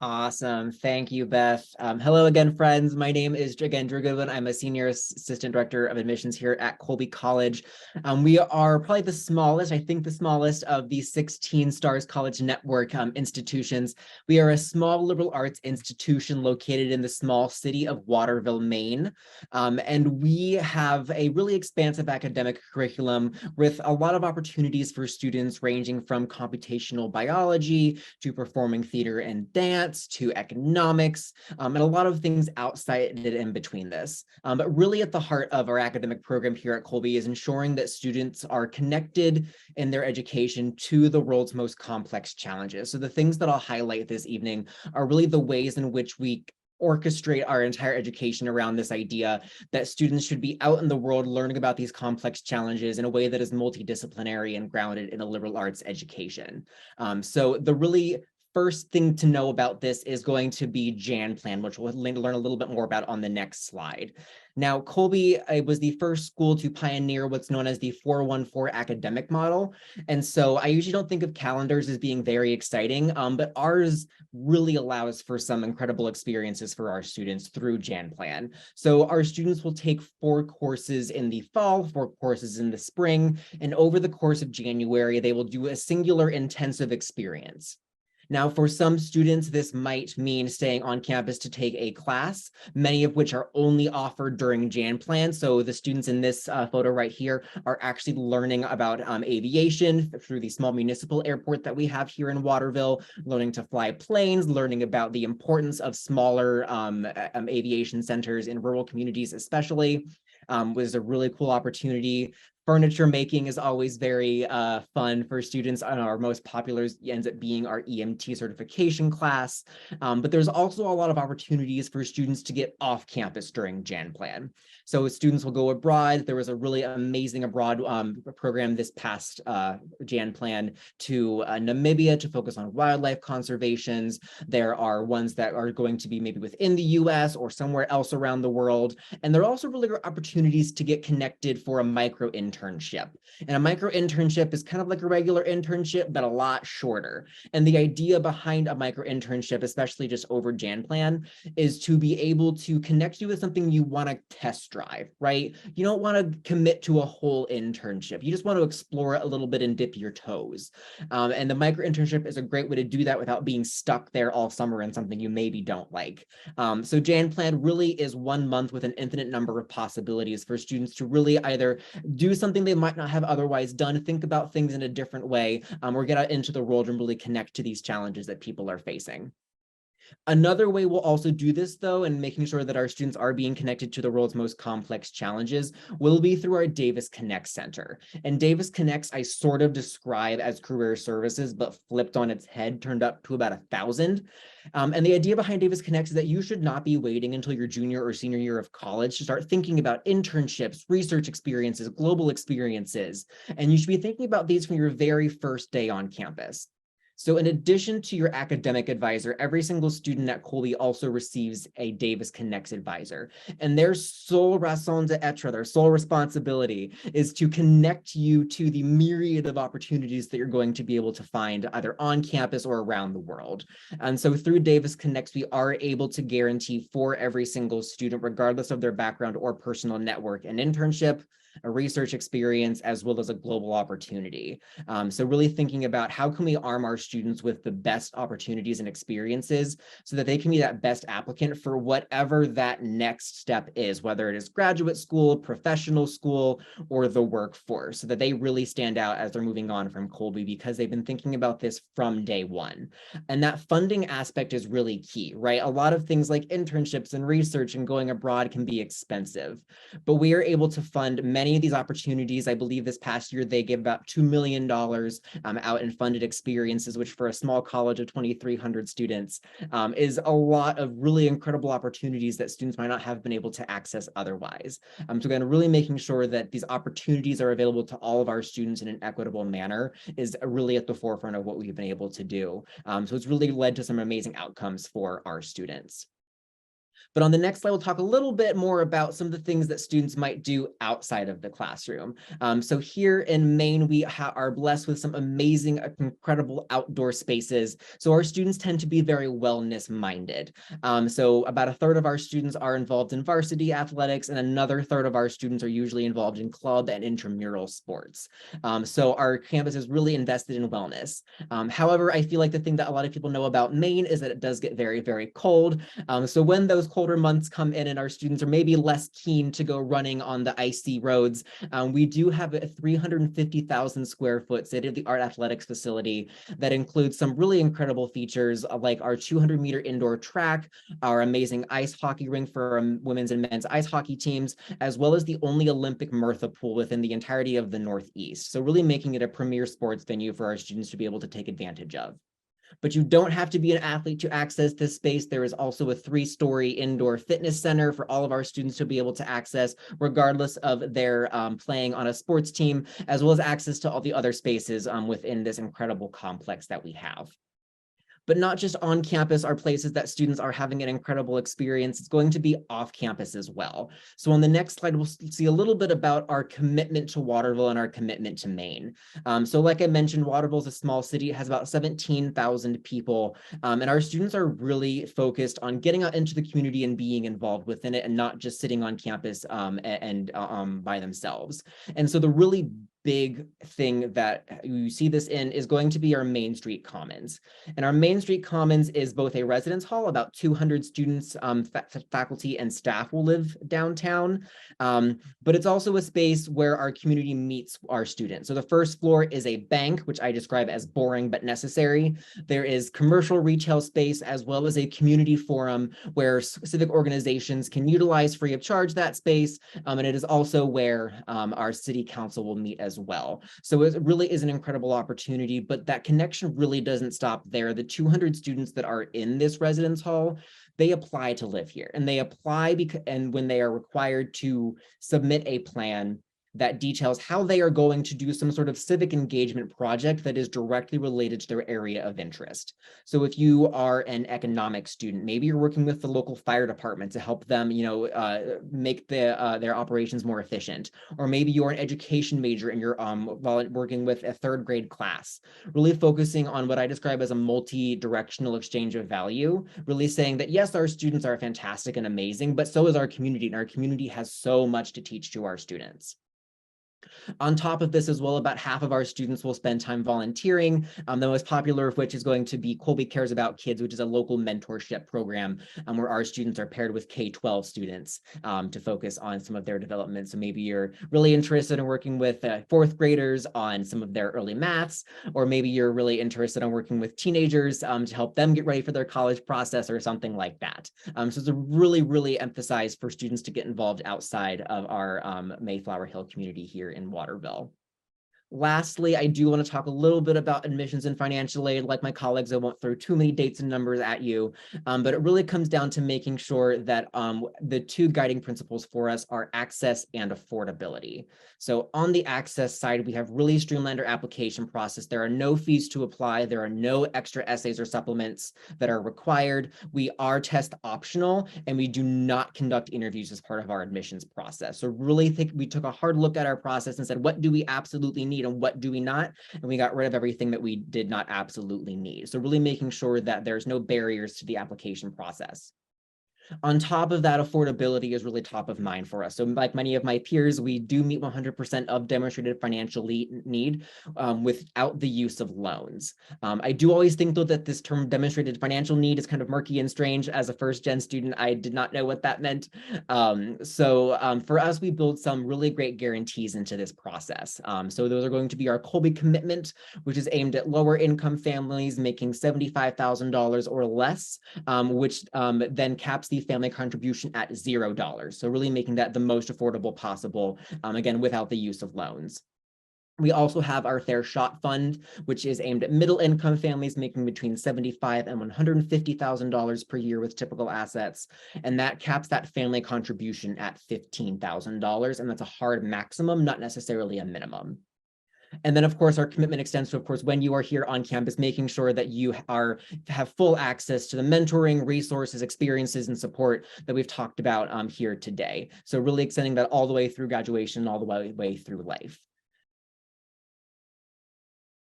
Awesome. Thank you, Beth. Hello again, friends. My name is, again, Drew Goodwin. I'm a senior assistant director of admissions here at Colby College. We are probably the smallest, I think the smallest of the 16 Stars College Network institutions. We are a small liberal arts institution located in the small city of Waterville, Maine. And we have a really expansive academic curriculum with a lot of opportunities for students ranging from computational biology to performing theater and dance to economics, and a lot of things outside and in between this. But really at the heart of our academic program here at Colby is ensuring that students are connected in their education to the world's most complex challenges. So the things that I'll highlight this evening are really the ways in which we orchestrate our entire education around this idea that students should be out in the world learning about these complex challenges in a way that is multidisciplinary and grounded in a liberal arts education. So the really first thing to know about this is going to be Jan Plan, which we'll learn a little bit more about on the next slide. Now, Colby was the first school to pioneer what's known as the 414 academic model. And so I usually don't think of calendars as being very exciting, but ours really allows for some incredible experiences for our students through Jan Plan. So our students will take 4 courses in the fall, 4 courses in the spring, and over the course of January, they will do a singular intensive experience. Now, for some students, this might mean staying on campus to take a class, many of which are only offered during Jan Plan. So the students in this photo right here are actually learning about aviation through the small municipal airport that we have here in Waterville, learning to fly planes, learning about the importance of smaller aviation centers in rural communities especially. Was a really cool opportunity. Furniture making is always very fun for students, and our most popular ends up being our EMT certification class. But there's also a lot of opportunities for students to get off campus during Jan Plan. So students will go abroad. There was a really amazing abroad program this past Jan Plan to Namibia to focus on wildlife conservations. There are ones that are going to be maybe within the US or somewhere else around the world. And there are also really great opportunities to get connected for a micro internship. And a micro internship is kind of like a regular internship, but a lot shorter. And the idea behind a micro internship, especially just over Jan Plan, is to be able to connect you with something you want to test drive, right? You don't want to commit to a whole internship. You just want to explore it a little bit and dip your toes. And the micro internship is a great way to do that without being stuck there all summer in something you maybe don't like. So Jan Plan really is 1 month with an infinite number of possibilities for students to really either do something they might not have otherwise done, think about things in a different way, or get out into the world and really connect to these challenges that people are facing. Another way we'll also do this, though, and making sure that our students are being connected to the world's most complex challenges, will be through our DavisConnects Center. And DavisConnects, I sort of describe as career services, but flipped on its head, turned up to about 1,000. And the idea behind DavisConnects is that you should not be waiting until your junior or senior year of college to start thinking about internships, research experiences, global experiences. And you should be thinking about these from your very first day on campus. So in addition to your academic advisor, every single student at Colby also receives a DavisConnects advisor. And their sole raison d'etre, their sole responsibility is to connect you to the myriad of opportunities that you're going to be able to find either on campus or around the world. And so through DavisConnects, we are able to guarantee for every single student, regardless of their background or personal network, an internship, a research experience, as well as a global opportunity. So really thinking about how can we arm our students with the best opportunities and experiences so that they can be that best applicant for whatever that next step is, whether it is graduate school, professional school, or the workforce, so that they really stand out as they're moving on from Colby because they've been thinking about this from day one. And that funding aspect is really key, right? A lot of things like internships and research and going abroad can be expensive, but we are able to fund many of these opportunities. I believe this past year, they gave about $2 million out in funded experiences, which for a small college of 2,300 students is a lot of really incredible opportunities that students might not have been able to access otherwise. So again, really making sure that these opportunities are available to all of our students in an equitable manner is really at the forefront of what we've been able to do. So it's really led to some amazing outcomes for our students. But on the next slide, we'll talk a little bit more about some of the things that students might do outside of the classroom. So here in Maine, we are blessed with some amazing, incredible outdoor spaces. So our students tend to be very wellness minded. So about a third of our students are involved in varsity athletics, and another third of our students are usually involved in club and intramural sports. So our campus is really invested in wellness. However, I feel like the thing that a lot of people know about Maine is that it does get very, very cold. So when those colder months come in and our students are maybe less keen to go running on the icy roads, we do have a 350,000 square foot state-of-the-art athletics facility that includes some really incredible features like our 200-meter indoor track, our amazing ice hockey rink for our women's and men's ice hockey teams, as well as the only Olympic Murtha pool within the entirety of the Northeast. So really making it a premier sports venue for our students to be able to take advantage of. But you don't have to be an athlete to access this space. There is also a 3-story indoor fitness center for all of our students to be able to access, regardless of their playing on a sports team, as well as access to all the other spaces within this incredible complex that we have. But not just on campus are places that students are having an incredible experience. It's going to be off campus as well. So on the next slide, we'll see a little bit about our commitment to Waterville and our commitment to Maine. So like I mentioned, Waterville is a small city. It has about 17,000 people. And our students are really focused on getting out into the community and being involved within it and not just sitting on campus and by themselves. And so the really big thing that you see this in is going to be our Main Street Commons. And our Main Street Commons is both a residence hall, about 200 students, faculty, and staff will live downtown. But it's also a space where our community meets our students. So the first floor is a bank, which I describe as boring but necessary. There is commercial retail space, as well as a community forum where civic organizations can utilize free of charge that space. And it is also where our city council will meet as well. So it really is an incredible opportunity, but that connection really doesn't stop there. The 200 students that are in this residence hall, they apply to live here, and they apply and when they are required to submit a plan that details how they are going to do some sort of civic engagement project that is directly related to their area of interest. So if you are an economics student, maybe you're working with the local fire department to help them, make their operations more efficient. Or maybe you're an education major and you're working with a 3rd grade class, really focusing on what I describe as a multi-directional exchange of value, really saying that yes, our students are fantastic and amazing, but so is our community, and our community has so much to teach to our students. On top of this as well, about half of our students will spend time volunteering, the most popular of which is going to be Colby Cares About Kids, which is a local mentorship program where our students are paired with K-12 students to focus on some of their development. So maybe you're really interested in working with 4th graders on some of their early maths, or maybe you're really interested in working with teenagers to help them get ready for their college process or something like that. So it's a really emphasized for students to get involved outside of our Mayflower Hill community here in Waterville. Lastly, I do want to talk a little bit about admissions and financial aid. Like my colleagues, I won't throw too many dates and numbers at you, but it really comes down to making sure that the 2 guiding principles for us are access and affordability. So on the access side, we have really streamlined our application process. There are no fees to apply. There are no extra essays or supplements that are required. We are test optional, and we do not conduct interviews as part of our admissions process. So really think we took a hard look at our process and said, what do we absolutely need and what do we not? And we got rid of everything that we did not absolutely need. So really making sure that there's no barriers to the application process. On top of that, affordability is really top of mind for us. So like many of my peers, we do meet 100% of demonstrated financial need without the use of loans. I do always think, though, that this term demonstrated financial need is kind of murky and strange. As a 1st-gen student, I did not know what that meant. For us, we build some really great guarantees into this process. So those are going to be our Colby commitment, which is aimed at lower income families making $75,000 or less, which then caps the family contribution at $0. So really making that the most affordable possible, again, without the use of loans. We also have our Fair Shot Fund, which is aimed at middle income families making between $75,000 and $150,000 per year with typical assets. And that caps that family contribution at $15,000. And that's a hard maximum, not necessarily a minimum. And then, of course, our commitment extends to, of course, when you are here on campus, making sure that you have full access to the mentoring, resources, experiences, and support that we've talked about here today. So really extending that all the way through graduation, all the way through life.